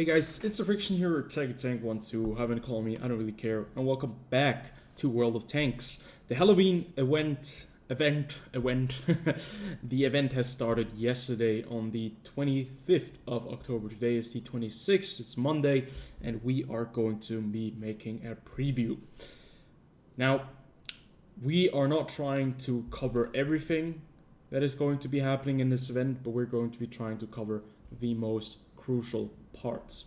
Hey guys, it's TheFrXion here, or Tank12, however you call me, I don't really care, and welcome back to World of Tanks. The Halloween event, the event has started yesterday on the 25th of October. Today is the 26th, it's Monday, and we are going to be making a preview. Now, we are not trying to cover everything that is going to be happening in this event, but we're going to be trying to cover the most crucial parts.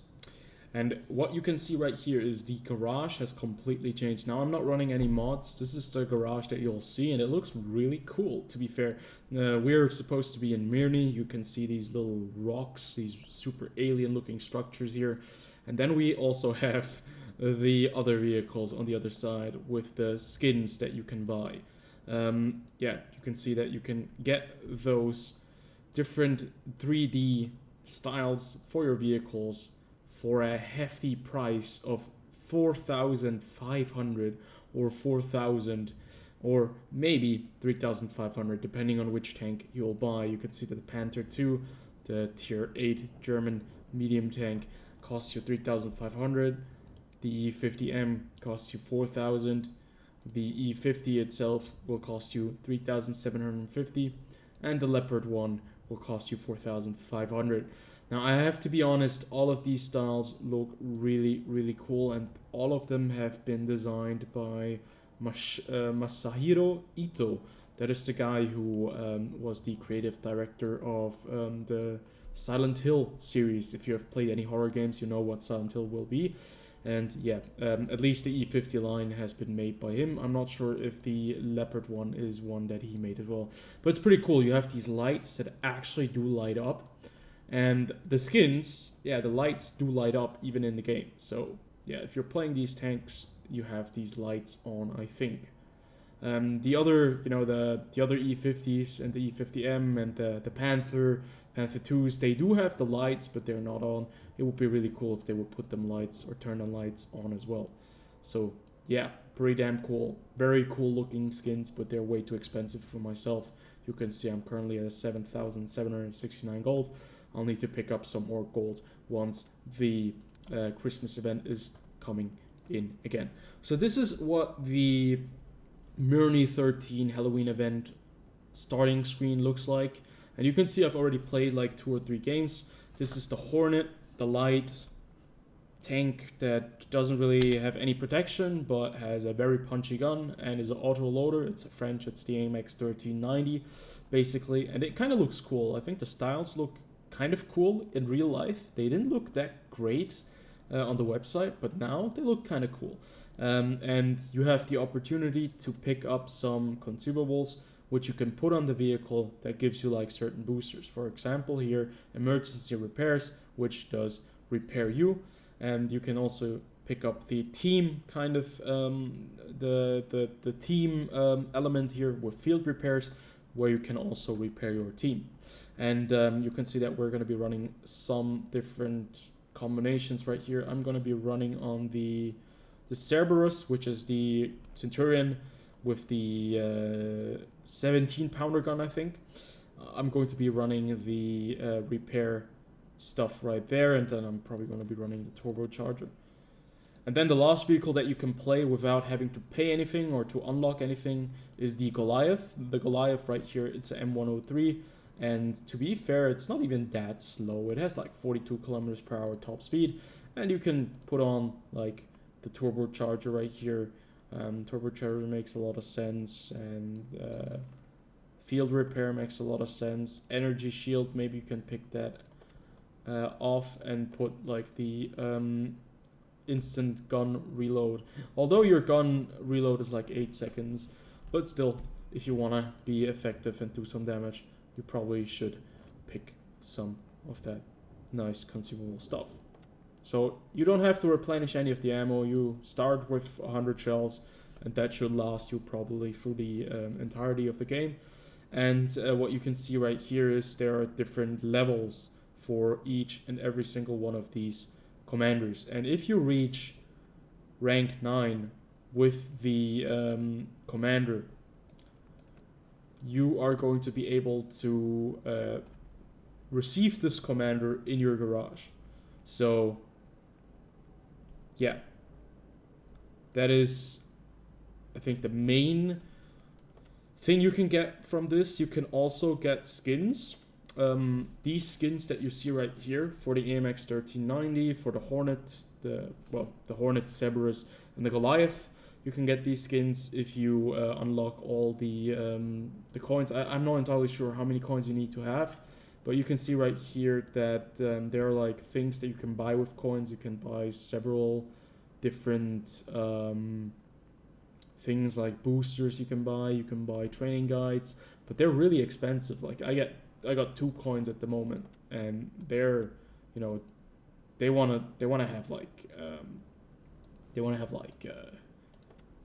And what you can see right here is the garage has completely changed. Now I'm not running any mods. This is the garage that you'll see, and it looks really cool, to be fair. We're supposed to be in Mirny. You can see these little rocks, these super alien looking structures here. And then we also have the other vehicles on the other side with the skins that you can buy. Yeah, you can see that you can get those different 3D styles for your vehicles for a hefty price of 4,500 or 4,000 or maybe 3,500 depending on which tank you'll buy. You can see that the Panther 2, the tier 8 German medium tank, costs you 3,500. The E50M costs you 4,000. The E50 itself will cost you 3,750, and the Leopard 1 will cost you 4,500. Now I have to be honest, all of these styles look really cool, and all of them have been designed by Masahiro Ito. That is the guy who was the creative director of the Silent Hill series. If you have played any horror games, you know what Silent Hill will be. And yeah, at least the E50 line has been made by him. I'm not sure if the Leopard one is one that he made as well. But it's pretty cool. You have these lights that actually do light up. And the skins, yeah, the lights do light up even in the game. So yeah, if you're playing these tanks, you have these lights on, I think. The other, the other E50s and the E50M and the Panther 2s, they do have the lights, but they're not on. It would be really cool if they would put them lights or turn the lights on as well. So yeah, pretty damn cool. Very cool looking skins, but they're way too expensive for myself. You can see I'm currently at 7,769 gold. I'll need to pick up some more gold once the Christmas event is coming in again. So this is what the Mirny 13 Halloween event starting screen looks like. And you can see I've already played like 2 or 3 games. This is the Hornet, the light tank that doesn't really have any protection, but has a very punchy gun and is an auto loader. It's a French, it's the AMX 1390 basically, and it kind of looks cool. I think the styles look kind of cool in real life. They didn't look that great on the website, but now they look kind of cool. And you have the opportunity to pick up some consumables which you can put on the vehicle that gives you like certain boosters. For example, here, emergency repairs, which does repair you. And you can also pick up the team kind of the team element here with field repairs, where you can also repair your team. And you can see that we're going to be running some different combinations right here. I'm going to be running on the Cerberus, which is the Centurion with the 17 pounder gun, I think. I'm going to be running the repair stuff right there, and then I'm probably going to be running the turbocharger. And then the last vehicle that you can play without having to pay anything or to unlock anything is the Goliath. The Goliath right here, it's an M103, and to be fair, it's not even that slow. It has like 42 kilometers per hour top speed, and you can put on like the turbocharger right here. Turbocharger makes a lot of sense, and field repair makes a lot of sense. Energy shield, maybe you can pick that off and put like the instant gun reload. Although your gun reload is like 8 seconds, but still, if you want to be effective and do some damage, you probably should pick some of that nice consumable stuff. So you don't have to replenish any of the ammo. You start with 100 shells, and that should last you probably through the entirety of the game. And what you can see right here is there are different levels for each and every single one of these commanders. And if you reach rank 9 with the commander, you are going to be able to receive this commander in your garage. So yeah, that is, I think, the main thing you can get from this. You can also get skins. These skins that you see right here for the AMX 1390, for the Hornet, the Hornet, Cerberus, and the Goliath. You can get these skins if you unlock all the coins. I'm not entirely sure how many coins you need to have, but you can see right here that there are like things that you can buy with coins. You can buy several different things like boosters you can buy training guides, but they're really expensive. Like I got 2 coins at the moment, and they're, you know, they wanna have like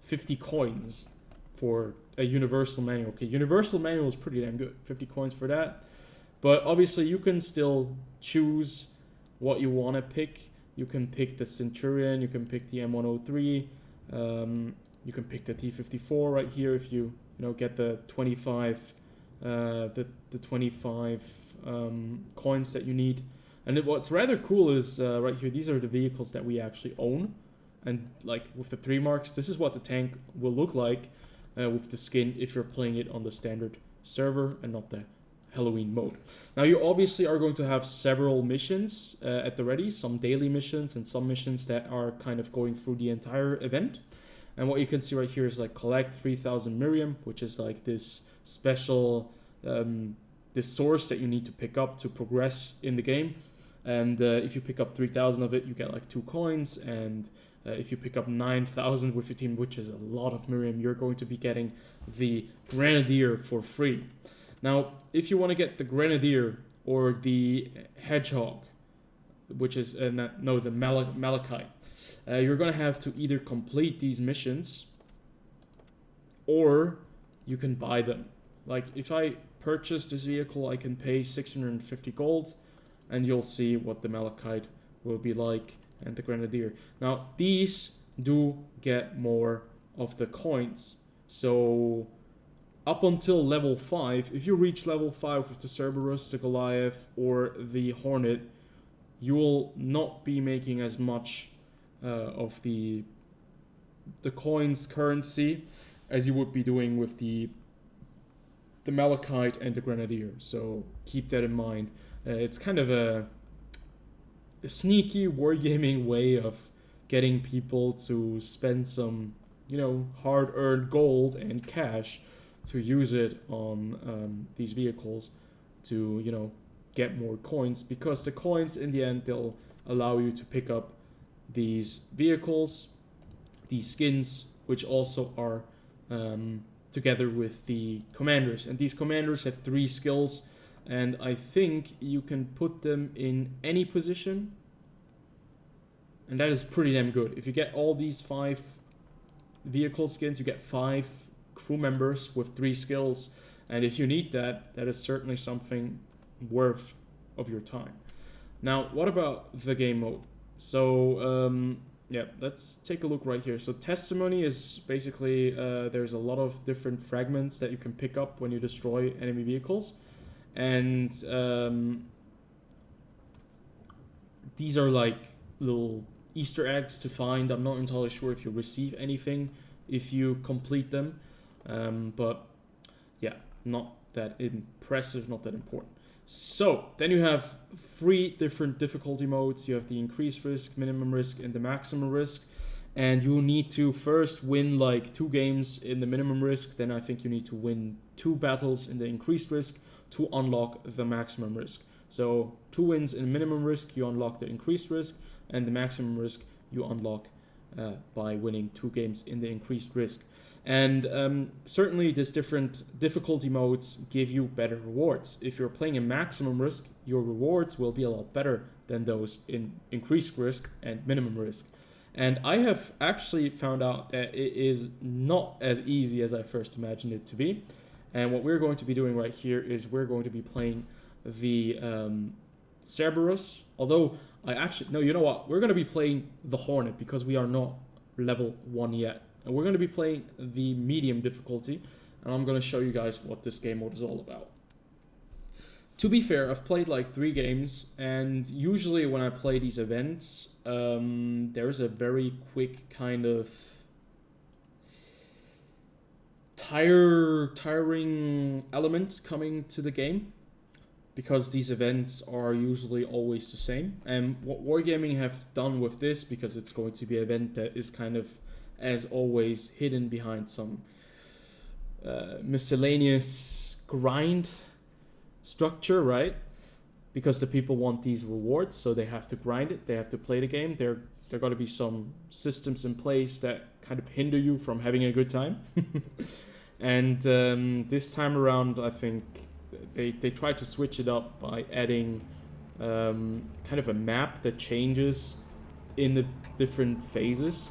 50 coins for a universal manual. Okay, universal manual is pretty damn good. 50 coins for that. But obviously you can still choose what you want to pick. You can pick the Centurion, you can pick the M103, you can pick the T54 right here if you get the 25 coins that you need. And what's rather cool is right here, these are the vehicles that we actually own. And like with the 3 marks, this is what the tank will look like with the skin if you're playing it on the standard server and not the Halloween mode. Now you obviously are going to have several missions at the ready, some daily missions and some missions that are kind of going through the entire event. And what you can see right here is like collect 3000 Miriam, which is like this special this source that you need to pick up to progress in the game. And if you pick up 3000 of it, you get like 2 coins. And if you pick up 9000 with your team, which is a lot of Miriam, you're going to be getting the Grenadier for free. Now, if you want to get the Grenadier or the Hedgehog, which is, the Malachite, you're going to have to either complete these missions or you can buy them. Like, if I purchase this vehicle, I can pay 650 gold, and you'll see what the Malachite will be like and the Grenadier. Now, these do get more of the coins. So up until level 5, if you reach level 5 with the Cerberus, the Goliath, or the Hornet, you will not be making as much of the coins currency as you would be doing with the Malachite and the Grenadier. So keep that in mind. It's kind of a sneaky wargaming way of getting people to spend some, hard-earned gold and cash to use it on these vehicles to, get more coins, because the coins in the end, they'll allow you to pick up these vehicles, these skins, which also are together with the commanders. And these commanders have 3 skills, and I think you can put them in any position, and that is pretty damn good. If you get all these 5 vehicle skins, you get 5 crew members with 3 skills, and if you need that, that is certainly something worth of your time. Now, what about the game mode? So yeah, let's take a look right here. So testimony is basically there's a lot of different fragments that you can pick up when you destroy enemy vehicles, and these are like little Easter eggs to find. I'm not entirely sure if you receive anything if you complete them, but yeah, not that impressive, not that important. So then you have 3 different difficulty modes. You have the increased risk, minimum risk, and the maximum risk. And you need to first win like 2 games in the minimum risk. Then I think you need to win 2 battles in the increased risk to unlock the maximum risk. So 2 wins in minimum risk, you unlock the increased risk, and the maximum risk you unlock by winning 2 games in the increased risk. And certainly these different difficulty modes give you better rewards. If you're playing a maximum risk, your rewards will be a lot better than those in increased risk and minimum risk. And I have actually found out that it is not as easy as I first imagined it to be. And what we're going to be doing right here is we're going to be playing the Cerberus. Although no, you know what? We're going to be playing the Hornet because we are not level 1 yet. And we're going to be playing the medium difficulty, and I'm going to show you guys what this game mode is all about. To be fair, I've played like 3 games, and usually when I play these events, there's a very quick kind of tiring element coming to the game, because these events are usually always the same. And what Wargaming have done with this, because it's going to be an event that is kind of, as always, hidden behind some miscellaneous grind structure, right? Because the people want these rewards, so they have to grind it, they have to play the game. There got to be some systems in place that kind of hinder you from having a good time. And this time around, I think they tried to switch it up by adding kind of a map that changes in the different phases.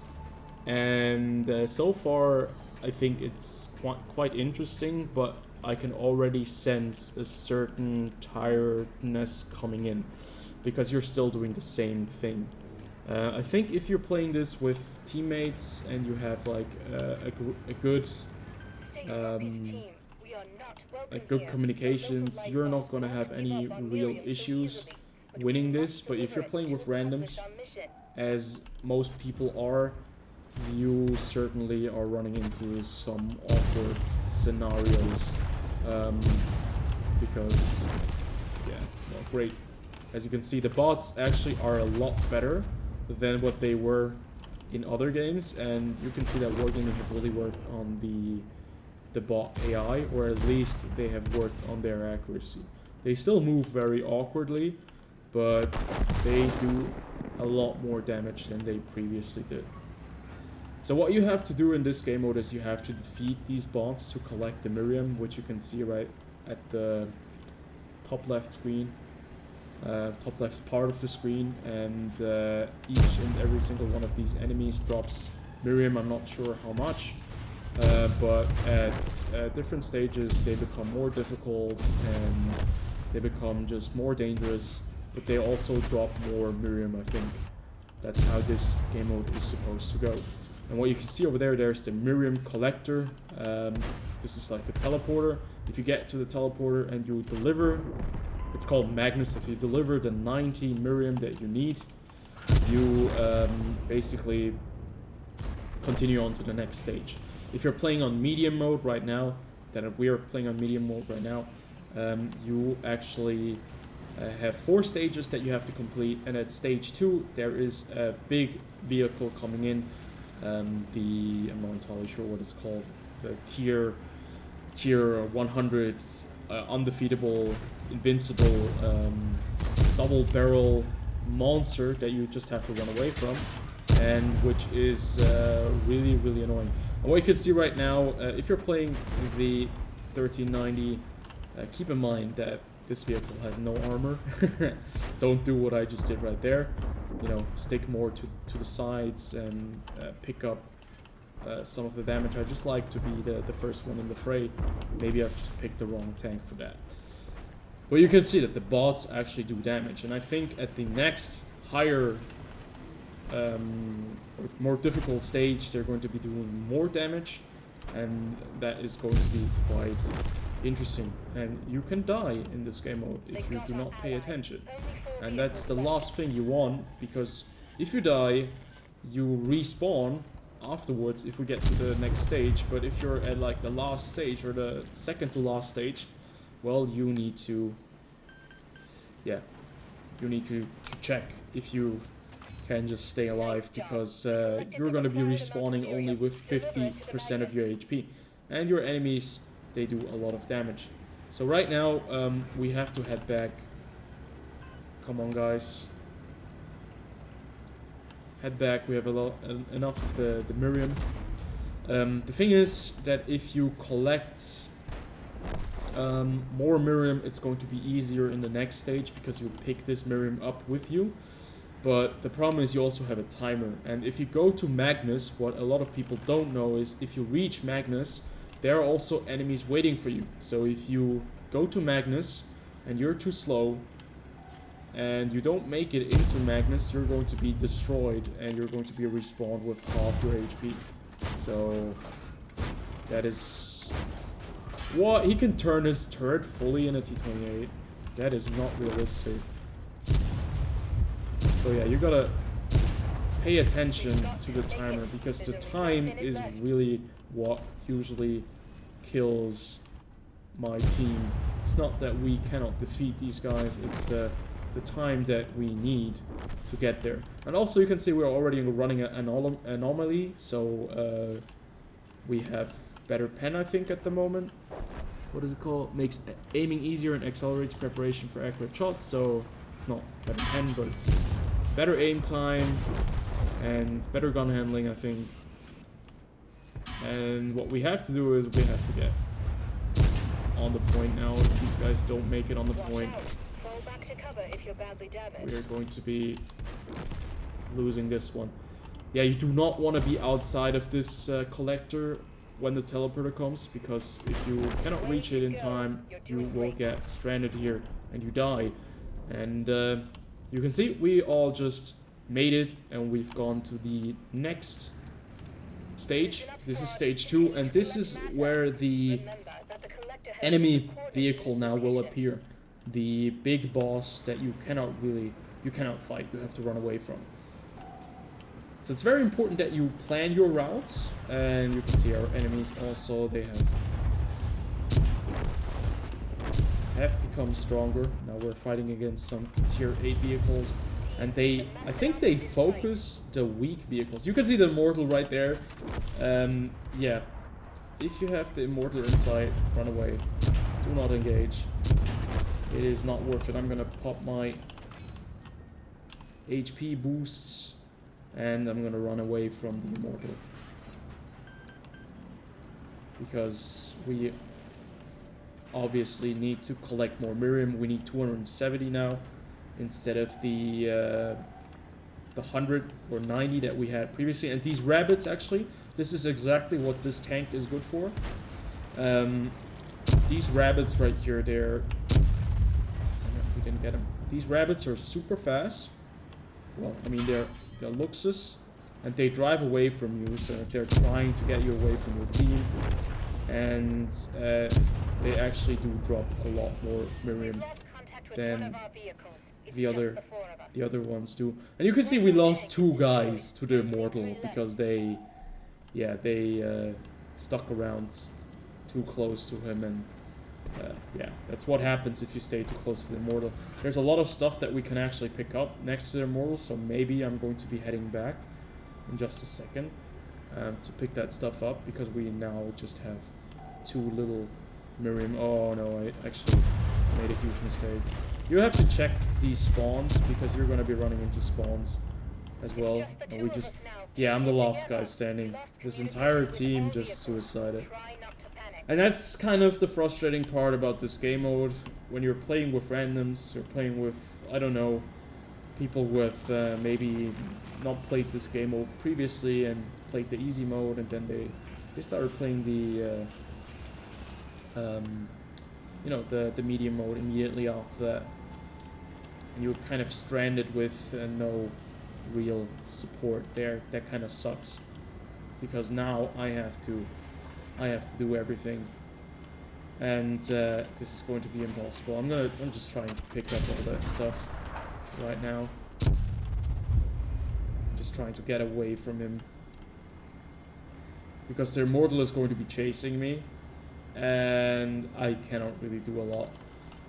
And so far, I think it's quite interesting, but I can already sense a certain tiredness coming in, because you're still doing the same thing. I think if you're playing this with teammates and you have like a good communications, you're not gonna have any real issues winning this. But if you're playing with randoms, as most people are, you certainly are running into some awkward scenarios, because, yeah, well, great. As you can see, the bots actually are a lot better than what they were in other games, and you can see that Wargaming have really worked on the bot AI, or at least they have worked on their accuracy. They still move very awkwardly, but they do a lot more damage than they previously did. So what you have to do in this game mode is you have to defeat these bots to collect the Miriam, which you can see right at the top left screen, top left part of the screen, and each and every single one of these enemies drops Miriam. I'm not sure how much, but at different stages they become more difficult and they become just more dangerous, but they also drop more Miriam. I think that's how this game mode is supposed to go. And what you can see over there, there's the Miriam collector. This is like the teleporter. If you get to the teleporter and you deliver, it's called Magnus. If you deliver the 90 Miriam that you need, you basically continue on to the next stage. If you're playing on medium mode right now, that we are playing on medium mode right now, you actually have 4 stages that you have to complete. And at stage 2, there is a big vehicle coming in. I'm not entirely sure what it's called, the tier 100 undefeatable, invincible, double barrel monster that you just have to run away from, and which is really annoying. And what you can see right now, if you're playing the 1390, keep in mind that this vehicle has no armor. Don't do what I just did right there. You know, stick more to the sides and pick up some of the damage. I just like to be the first one in the fray. Maybe I've just picked the wrong tank for that. But you can see that the bots actually do damage, and I think at the next higher, or more difficult stage, they're going to be doing more damage, and that is going to be quite interesting. And you can die in this game mode if you do not pay attention, and that's the last thing you want, because if you die, you respawn afterwards if we get to the next stage. But if you're at like the last stage or the second to last stage, well, you need to check if you can just stay alive, because you're going to be respawning only with 50% of your HP, and your enemies, they do a lot of damage. So right now we have to head back. Come on, guys, head back. We have enough of the Miriam. The thing is that if you collect more Miriam, it's going to be easier in the next stage, because you pick this Miriam up with you. But the problem is you also have a timer, and if you go to Magnus, what a lot of people don't know is if you reach Magnus, there are also enemies waiting for you. So if you go to Magnus and you're too slow and you don't make it into Magnus, you're going to be destroyed and you're going to be respawned with half your HP. So that is what he can turn his turret fully in a T28. That is not realistic. So yeah, you gotta pay attention to the timer, because the time is really what usually kills my team. It's not that we cannot defeat these guys, it's the time that we need to get there. And also you can see we're already running an anomaly, so we have better pen, I think, at the moment. What is it called? Makes aiming easier and accelerates preparation for accurate shots. So it's not better pen, but it's better aim time and better gun handling, I think. And what we have to do is we have to get on the point now. If these guys don't make it on the point, we are going to be losing this one. Yeah, you do not want to be outside of this collector when the teleporter comes, because if you cannot reach it in time, you will get stranded here and you die. And you can see we all just made it, and we've gone to the next stage. This is stage 2, and this is where the enemy vehicle now will appear. The big boss that you cannot fight, you have to run away from. So it's very important that you plan your routes, and you can see our enemies also, they have become stronger. Now we're fighting against some tier 8 vehicles, and I think they focus the weak vehicles. You can see the Immortal right there. Yeah, if you have the Immortal inside, run away. Do not engage. It is not worth it. I'm gonna pop my HP boosts, and I'm gonna run away from the Immortal, because we obviously need to collect more Miriam. We need 270 now instead of the 100 or 90 that we had previously. And these rabbits, actually, this is exactly what this tank is good for. These rabbits right here, we didn't get them. These rabbits are super fast. Well, I mean, they're Luxus, and they drive away from you, so they're trying to get you away from your team. And they actually do drop a lot more Miriam than the other ones do. And you can see we lost 2 guys to the Immortal because they stuck around too close to him, and yeah, that's what happens if you stay too close to the Immortal. There's a lot of stuff that we can actually pick up next to the Immortal, so maybe I'm going to be heading back in just a second to pick that stuff up, because we now just have 2 little Miriam. Oh no, I actually made a huge mistake. You have to check these spawns, because you're going to be running into spawns as well. And we just... Yeah, I'm the last guy standing. This entire team just suicided. And that's kind of the frustrating part about this game mode. When you're playing with randoms, you're playing with, I don't know, people who have maybe not played this game mode previously and played the easy mode, and then they started playing the you know, the medium mode immediately after that, and you're kind of stranded with no real support there. That kind of sucks, because now I have to do everything, and this is going to be impossible. I'm just trying to pick up all that stuff right now. Just trying to get away from him, because the Immortal is going to be chasing me, and I cannot really do a lot.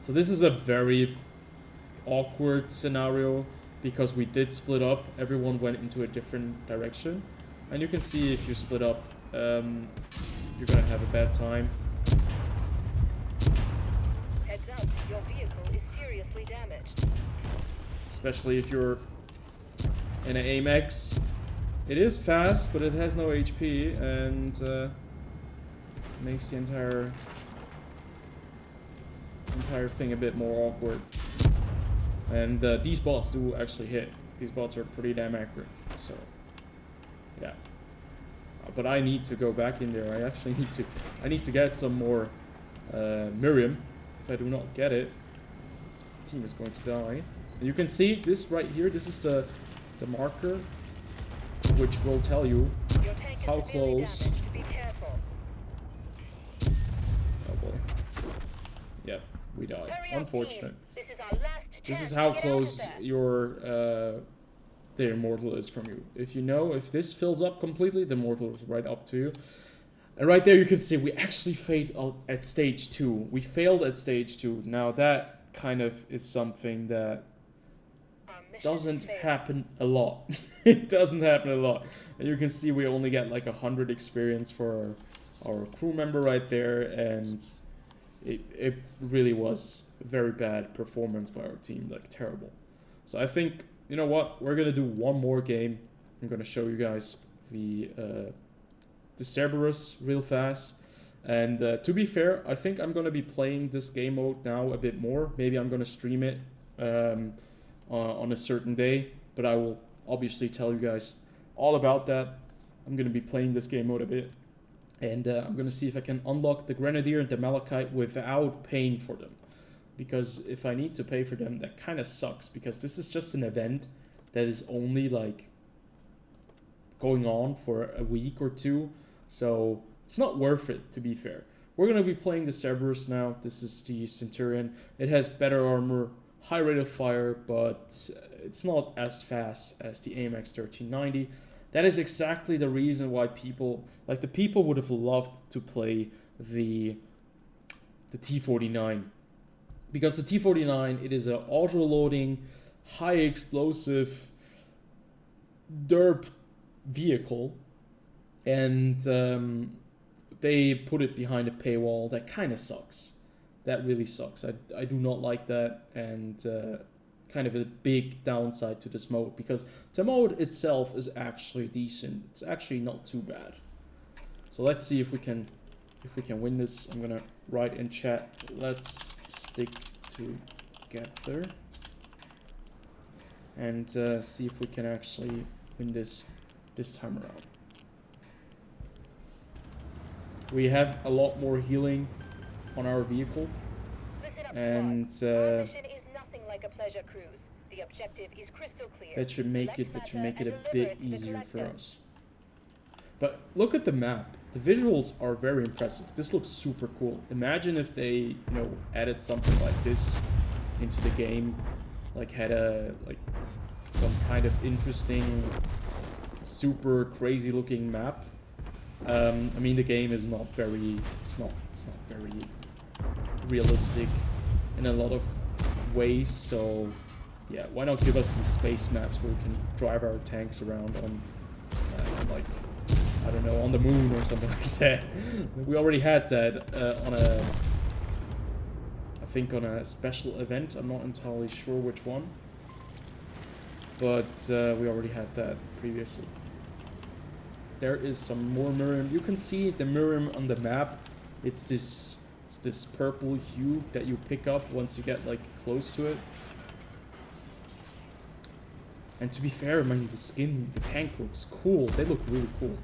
So this is a very awkward scenario, because we did split up. Everyone went into a different direction, and you can see if you split up, you're gonna have a bad time. Heads up, your vehicle is seriously damaged. Especially if you're in an AMX. It is fast, but it has no HP, and makes the entire thing a bit more awkward. And these bots do actually hit. These bots are pretty damn accurate, so yeah. But I need to go back in there. I need to get some more Miriam. If I do not get it, the team is going to die. And you can see this right here. This is the marker, which will tell you how close. Oh boy. Yep, we died. Hurry up, Unfortunate. team. This is our last This chance is to how get out of close there. your the immortal is from you. If you know, if this fills up completely, the immortal is right up to you. And right there you can see we actually failed at stage 2. We failed at stage 2. Now that kind of is something that Our mission doesn't failed. happen a lot. It doesn't happen a lot. And you can see we only get like 100 experience for our crew member right there, and it really was a very bad performance by our team, like terrible. So I think, you know what, we're gonna do one more game. I'm gonna show you guys the Cerberus real fast. And to be fair, I think I'm gonna be playing this game mode now a bit more. Maybe I'm gonna stream it on a certain day, but I will obviously tell you guys all about that. I'm gonna be playing this game mode a bit, and I'm gonna see if I can unlock the Grenadier and the Malachite without paying for them. Because if I need to pay for them, that kind of sucks, because this is just an event that is only like going on for a week or two, so it's not worth it, to be fair. We're going to be playing the Cerberus now. This is the Centurion. It has better armor, high rate of fire, but it's not as fast as the AMX 1390. That is exactly the reason why people, like the people would have loved to play the T49. Because the T49, it is an auto-loading, high-explosive derp vehicle, and they put it behind a paywall. That kind of sucks. That really sucks. I do not like that, and kind of a big downside to this mode, because the mode itself is actually decent. It's actually not too bad. So let's see if we can win this. I'm gonna write in chat, let's stick together, and see if we can actually win this time around. We have a lot more healing on our vehicle, Listen up, and squad. Our mission is nothing like a pleasure cruise. The objective is crystal clear. that should make Collect it matter a and bit deliver it to the easier for collector. us. But look at the map. The visuals are very impressive. This looks super cool. Imagine if they, you know, added something like this into the game, like had some kind of interesting, super crazy looking map. I mean, the game is not very, it's not very realistic in a lot of ways. So yeah, why not give us some space maps where we can drive our tanks around on like, I don't know, on the moon or something like that. We already had that I think on a special event. I'm not entirely sure which one, but we already had that previously. There is some more Miriam. You can see the Miriam on the map. It's this purple hue that you pick up once you get like close to it. And to be fair, I mean, the tank looks cool. They look really cool.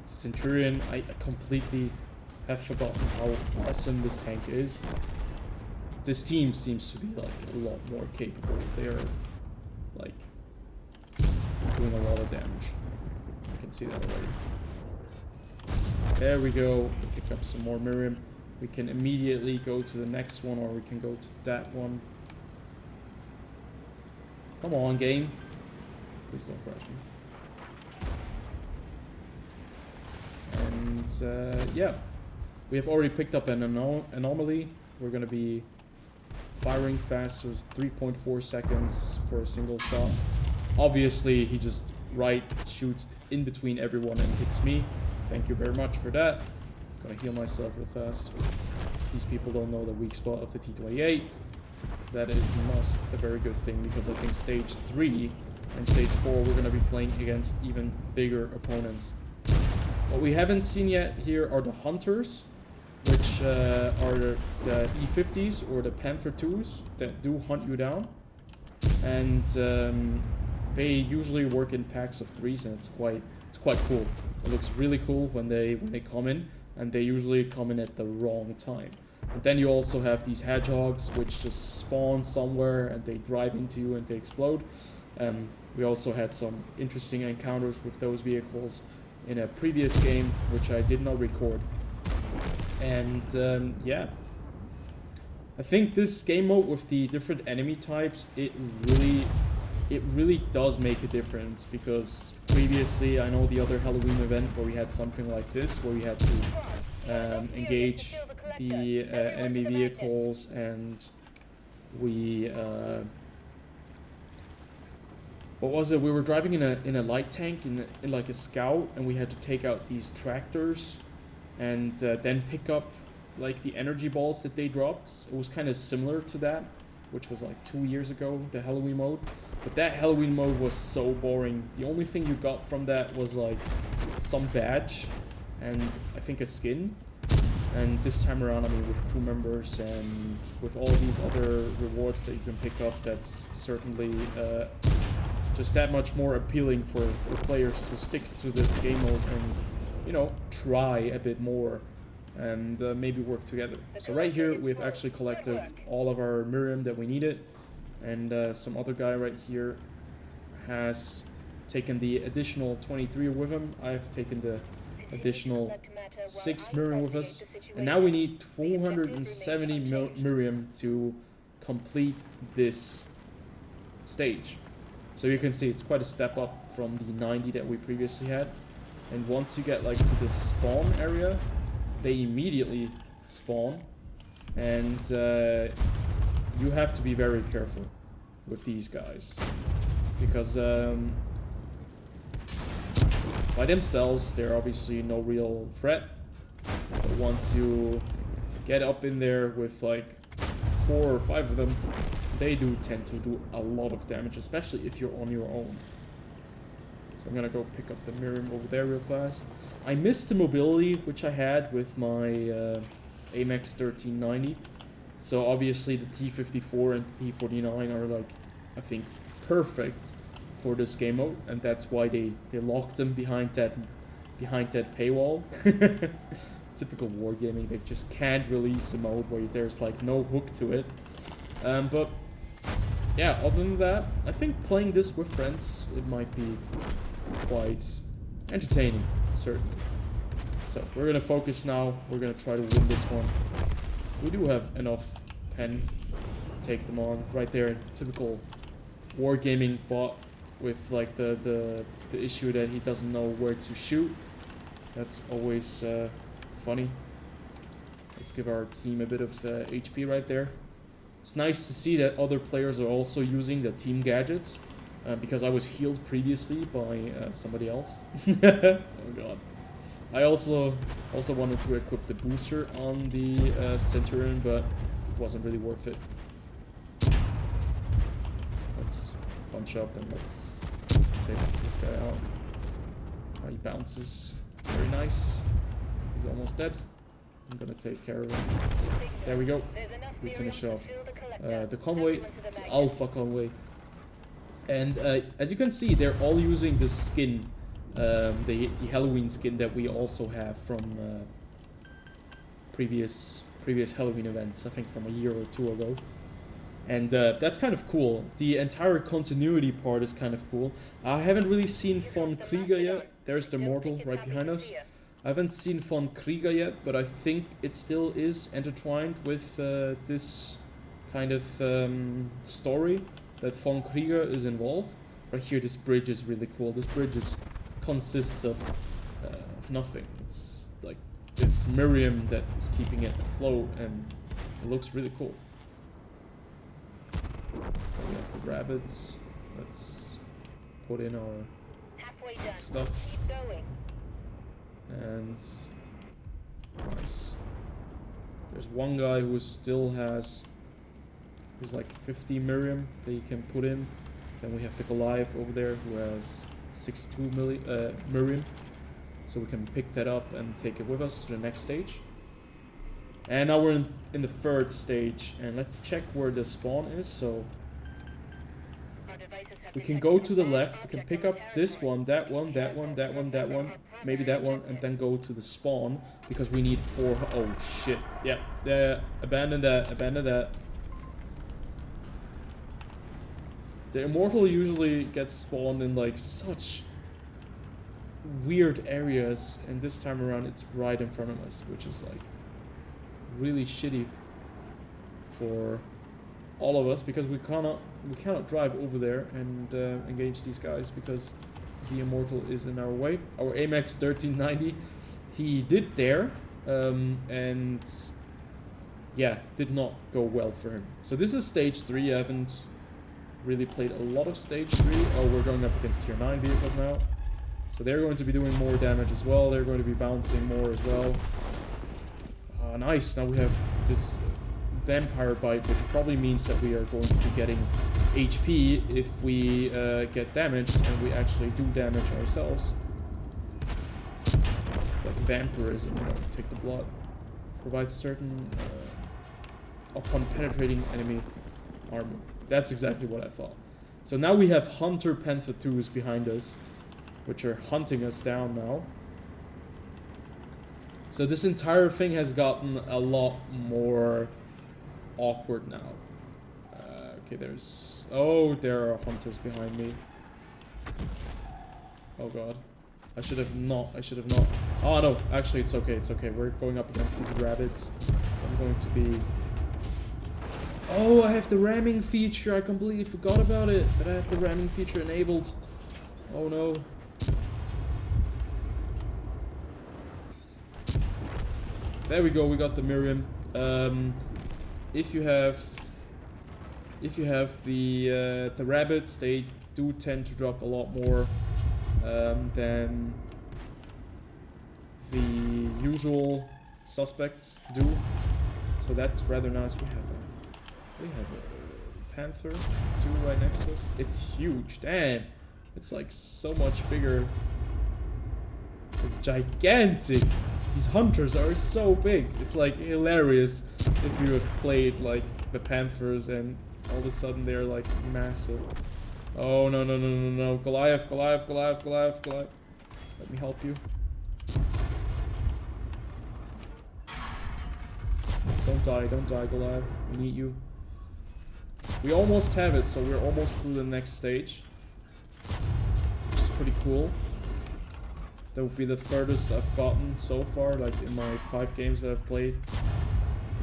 Centurion, I completely have forgotten how awesome this tank is. This team seems to be like a lot more capable. They are like doing a lot of damage. You can see that already. There we go. We pick up some more Miriam. We can immediately go to the next one, or we can go to that one. Come on, game. Please don't crash me. And yeah, we have already picked up an anomaly. We're gonna be firing fast, so 3.4 seconds for a single shot. Obviously, he just shoots in between everyone and hits me. Thank you very much for that. Gonna heal myself real fast. These people don't know the weak spot of the T28. That is not a very good thing, because I think stage 3 and stage 4 we're gonna be playing against even bigger opponents. What we haven't seen yet here are the Hunters, which are the E50s or the Panther 2s that do hunt you down. And they usually work in packs of 3s, and it's quite cool. It looks really cool when they come in, and they usually come in at the wrong time. But then you also have these hedgehogs, which just spawn somewhere and they drive into you and they explode. We also had some interesting encounters with those vehicles in a previous game, which I did not record. And yeah, I think this game mode with the different enemy types, it really does make a difference, because previously I know the other Halloween event where we had something like this, where we had to engage the enemy vehicles, and we what was it? We were driving in a light tank in like a scout, and we had to take out these tractors, and then pick up like the energy balls that they dropped. It was kind of similar to that, which was like 2 years ago, the Halloween mode. But that Halloween mode was so boring. The only thing you got from that was like some badge and I think a skin. And this time around, I mean, with crew members and with all these other rewards that you can pick up, that's certainly just that much more appealing for players to stick to this game mode and, you know, try a bit more and maybe work together. So right here, we've actually collected all of our Miriam that we needed, and some other guy right here has taken the additional 23 with him. I've taken the additional 6 Miriam with us, and now we need 270 Miriam to complete this stage. So you can see it's quite a step up from the 90 that we previously had. And once you get like to the spawn area, they immediately spawn, and you have to be very careful with these guys, because by themselves they're obviously no real threat, but once you get up in there with like 4 or 5 of them, they do tend to do a lot of damage, especially if you're on your own. So I'm gonna go pick up the Miriam over there real fast. I missed the mobility which I had with my AMX 1390. So obviously the T54 and the T49 are like, I think, perfect for this game mode, and that's why they locked them behind that paywall. Typical Wargaming, they just can't release a mode where there's like no hook to it. But yeah, other than that, I think playing this with friends, it might be quite entertaining, certainly. So we're gonna focus now. We're gonna try to win this one. We do have enough pen to take them on. Right there, typical Wargaming bot with like the issue that he doesn't know where to shoot. That's always funny. Let's give our team a bit of HP right there. It's nice to see that other players are also using the team gadgets, because I was healed previously by somebody else. Oh god. I also wanted to equip the booster on the Centurion, but it wasn't really worth it. Let's bunch up and let's take this guy out. Oh, he bounces. Very nice. He's almost dead. I'm gonna take care of him. There we go. We finish off the convoy, the Alpha convoy. And as you can see, they're all using this skin, the Halloween skin that we also have from previous Halloween events, I think from a year or 2 ago. And that's kind of cool. The entire continuity part is kind of cool. I haven't really seen Von Krieger yet. There's the Mortal right behind us. I haven't seen Von Krieger yet, but I think it still is intertwined with this kind of story that Von Krieger is involved. Right here, this bridge is really cool. This bridge consists of nothing. It's like this Miriam that is keeping it afloat, and it looks really cool. We have the rabbits. Let's put in our stuff. And nice. There's one guy who still has like 50 Miriam that he can put in. Then we have the Goliath over there who has 62 Miriam. So we can pick that up and take it with us to the next stage. And now we're in the 3rd stage, and let's check where the spawn is. So we can go to the left, we can pick up this one, that one, that one, that one, that one, maybe that one, and then go to the spawn, because we need 4... Oh shit, yeah, abandon that, abandon that. The Immortal usually gets spawned in like such weird areas, and this time around it's right in front of us, which is like really shitty for all of us, because we cannot drive over there and engage these guys because the Immortal is in our way. Our AMAX 1390, he did dare, and yeah, did not go well for him. So this is stage 3. I haven't really played a lot of stage 3. Oh, we're going up against tier 9 vehicles now. So they're going to be doing more damage as well. They're going to be bouncing more as well. Nice. Now we have this Vampire Bite, which probably means that we are going to be getting HP if we get damaged and we actually do damage ourselves. Like Vampirism, you know, take the blood. Provides certain upon penetrating enemy armor. That's exactly what I thought. So now we have Hunter Panther 2s behind us, which are hunting us down now. So this entire thing has gotten a lot more awkward now. Okay, there's... Oh, there are hunters behind me. Oh god. I should have not. Oh no, actually it's okay, it's okay. We're going up against these rabbits. So I'm going to be... Oh, I have the ramming feature. I completely forgot about it. That I have the ramming feature enabled. Oh no. There we go, we got the Miriam. If you have the rabbits, they do tend to drop a lot more than the usual suspects do. So that's rather nice. We have a Panther 2 right next to us. It's huge. Damn, it's like so much bigger. It's gigantic. These hunters are so big. It's like hilarious if you have played like the Panthers and all of a sudden they're like massive. Oh no no no no no. Goliath, Goliath, Goliath, Goliath, Goliath. Let me help you. Don't die, Goliath. We need you. We almost have it, so we're almost through the next stage. Which is pretty cool. That would be the furthest I've gotten so far, like in my 5 games that I've played.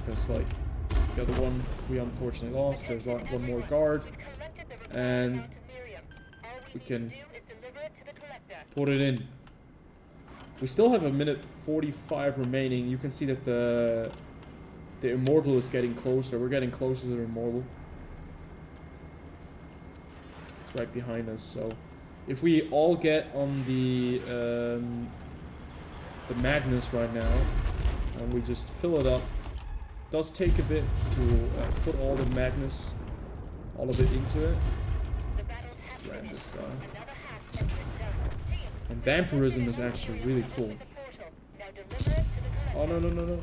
Because like, the other one we unfortunately lost. There's like one more guard. And we can put it in. We still have a minute 45 remaining. You can see that the Immortal is getting closer. We're getting closer to the Immortal. It's right behind us, so... If we all get on the Magnus right now, and we just fill it up, it does take a bit to put all the Magnus, all of it into it. Let's ram this guy. And Vampirism is actually really cool. Oh no no no no!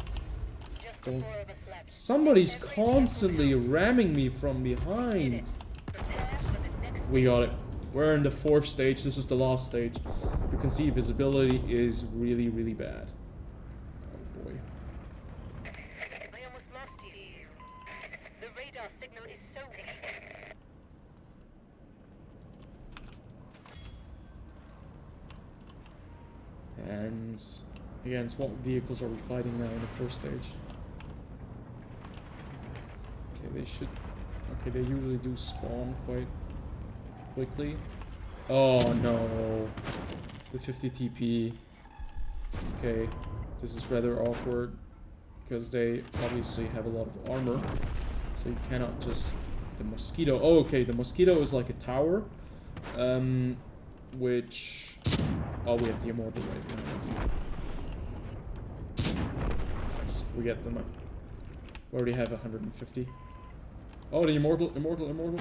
Don't. Somebody's constantly ramming me from behind. We got it. We're in the 4th stage. This is the last stage. You can see visibility is really, really bad. Oh boy. I almost lost you. The radar signal is so weak. And against what vehicles are we fighting now in the 1st stage? Okay, they should... Okay, they usually do spawn quite quickly. Oh no. The 50 TP. Okay, this is rather awkward because they obviously have a lot of armor. So you cannot just... The Mosquito... Oh, okay, the Mosquito is like a tower. Which... Oh, we have the Immortal right behind us. Nice, we get them. We already have 150. Oh, the Immortal, Immortal, Immortal.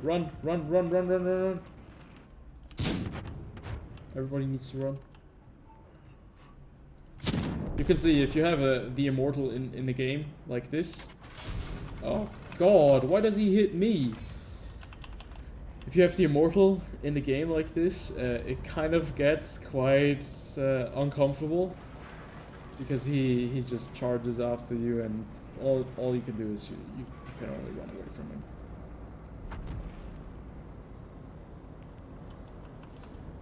Run, run, run, run, run, run, run. Everybody needs to run. You can see if you have the Immortal in the game like this. Oh god, why does he hit me? If you have the Immortal in the game like this, it kind of gets quite uncomfortable. Because he just charges after you and all you can do is you can only run away from him.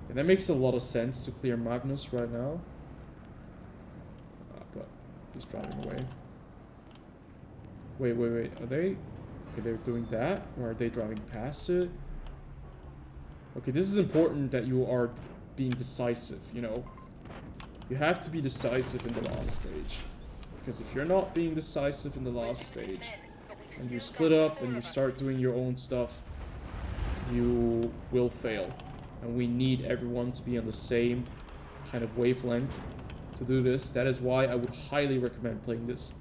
And that makes a lot of sense to clear Magnus right now. But he's driving away. Wait. Are they... Okay, they're doing that? Or are they driving past it? Okay, this is important that you are being decisive, you know? You have to be decisive in the last stage. Because if you're not being decisive in the last stage, and you split up and you start doing your own stuff, you will fail. And we need everyone to be on the same kind of wavelength to do this. That is why I would highly recommend playing this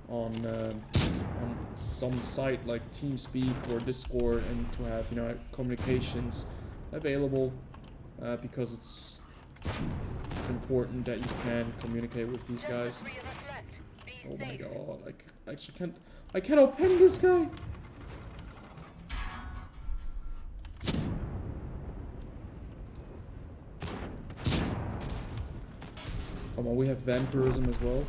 on some site like TeamSpeak or Discord, and to have, you know, communications available, because it's important that you can communicate with these guys. Oh my god, I actually can't... I cannot pen this guy! Come on, we have vampirism as well.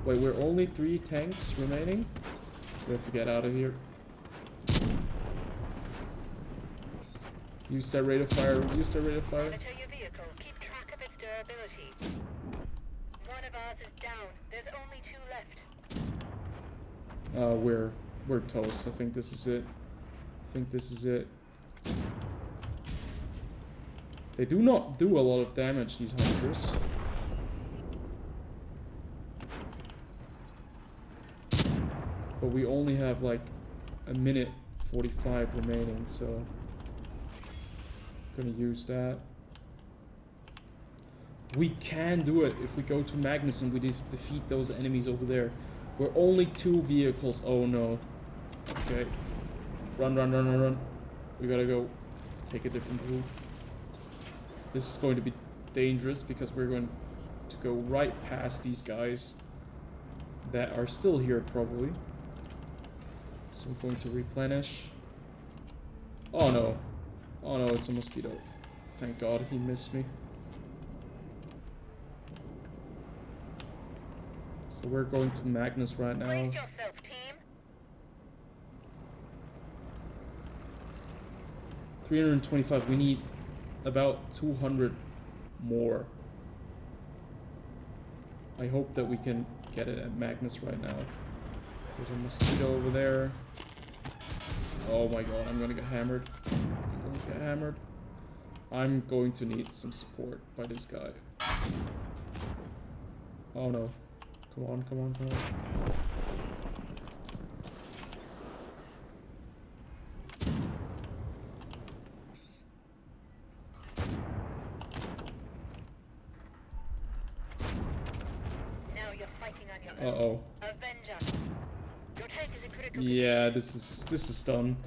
Wait, we're only 3 tanks remaining? We have to get out of here. Use that rate of fire, use that rate of fire. Monitor your vehicle. Keep track of its durability. One of ours is down. There's only 2 left. We're toast. I think this is it. They do not do a lot of damage, these hunters. But we only have like a minute 45 remaining, so I'm gonna use that. We can do it if we go to Magnus and we defeat those enemies over there. We're only 2 vehicles. Oh no. Okay. Run. We gotta go take a different route. This is going to be dangerous because we're going to go right past these guys that are still here probably. So I'm going to replenish. Oh no. Oh no, it's a mosquito. Thank God he missed me. So we're going to Magnus right now. Brace yourself, team. 325. We need about 200 more. I hope that we can get it at Magnus right now. There's a mosquito over there. Oh my god, I'm gonna get hammered. I'm going to need some support by this guy. Oh no. Come on. Now you're fighting on your own. Uh-oh. Avenger. Your tank is in critical Yeah, this is done.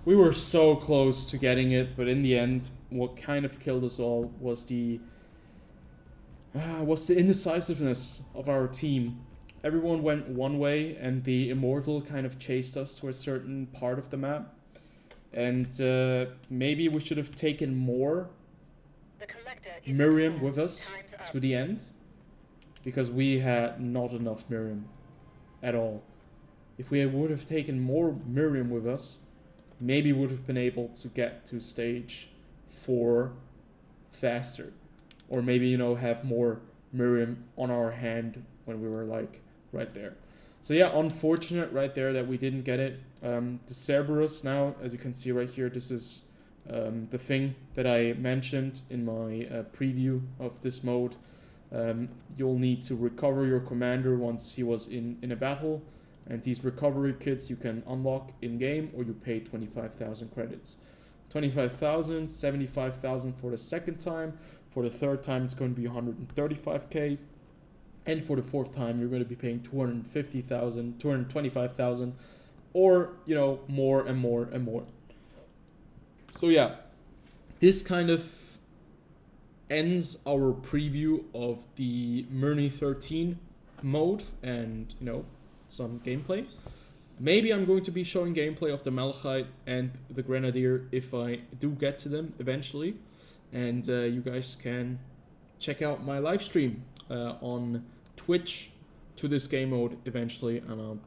We were so close to getting it, but in the end, what kind of killed us all was the indecisiveness of our team. Everyone went one way, and the Immortal kind of chased us to a certain part of the map. And maybe we should have taken more The collector is Miriam with us Time's up. to the end, because we had not enough Miriam at all. If we would have taken more Miriam with us, maybe we would have been able to get to stage 4 faster. Or maybe, you know, have more Miriam on our hand when we were like right there. So yeah, unfortunate right there that we didn't get it. The Cerberus now, as you can see right here, this is the thing that I mentioned in my preview of this mode. You'll need to recover your commander once he was in a battle. And these recovery kits you can unlock in-game, or you pay 25,000 credits. 25,000, 75,000 for the second time. For the third time, it's going to be 135k. And for the fourth time, you're going to be paying 250,000, 225,000, or, you know, more and more and more. So yeah, this kind of ends our preview of the Mirny 13 mode and, you know, some gameplay. Maybe I'm going to be showing gameplay of the Malachite and the Grenadier if I do get to them eventually. And you guys can check out my live stream on Twitch to this game mode eventually, and I'll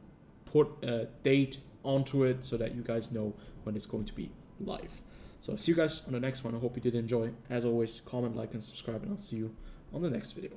put a date onto it so that you guys know when it's going to be live. So see you guys on the next one. I hope you did enjoy. As always, comment, like, and subscribe, and I'll see you on the next video.